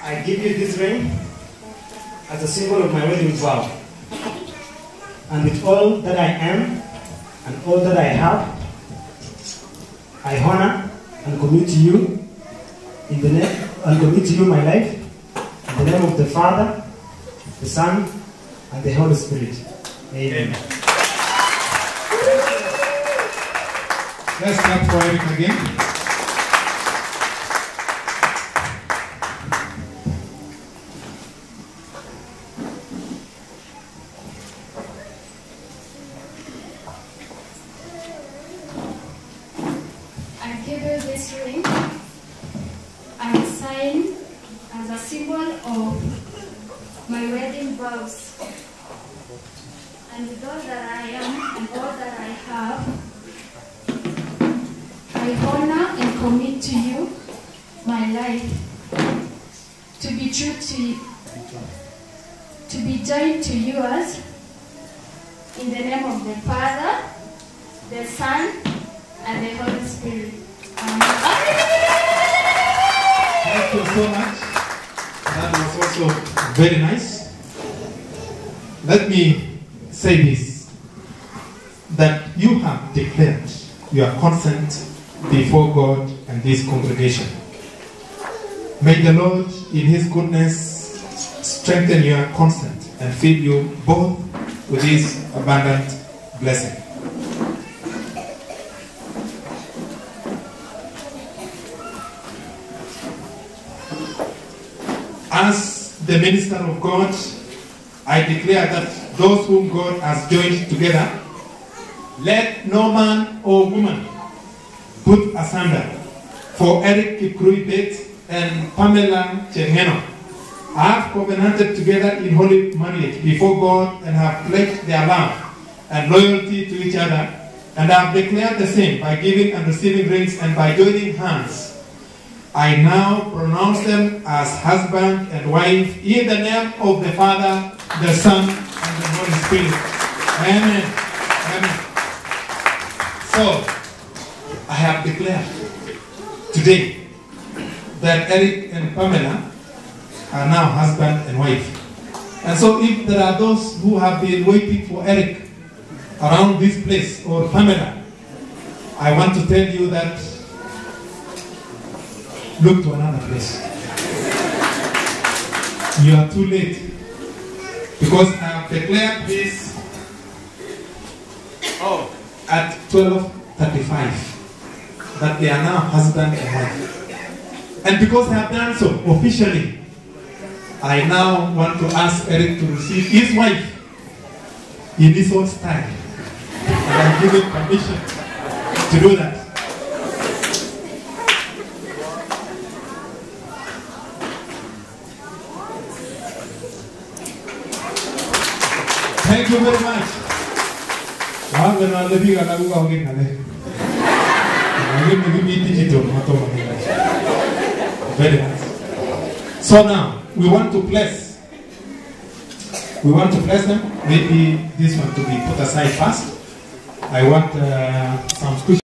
I give you this ring as a symbol of my wedding vow. And with all that I am and all that I have, I honor and commit to you my life in the name of the Father, the Son, and the Holy Spirit. Amen. Let's clap for Eric again. I give you this ring and sign as a symbol of my wedding vows. And with all that I am and all that I have, I honor and commit to you my life, to be true to you, to be joined to yours, in the name of the Father, the Son, and the Holy Spirit. Amen. Thank you so much. That was also very nice. Let me say this, that you have declared your consent before God and this congregation. May the Lord, in His goodness, strengthen your consent and fill you both with His abundant blessing. As the minister of God, I declare that those whom God has joined together, let no man or woman put asunder. For Eric Kipkrui and Pamela Chengeno have covenanted together in holy marriage before God and have pledged their love and loyalty to each other, and have declared the same by giving and receiving rings and by joining hands. I now pronounce them as husband and wife in the name of the Father, the Son, and the Holy Spirit. Amen. Amen. So, I have declared today that Eric and Pamela are now husband and wife. And so if there are those who have been waiting for Eric around this place, or Pamela, I want to tell you that look to another place. You are too late. Because I have declared this at 12:35 that they are now husband and wife. And because I have done so officially, I now want to ask Eric to receive his wife in his own style. And I give him permission to do that. Thank you very much. Very nice. So now we want to bless. We want to bless them. Maybe this one to be put aside first. I want some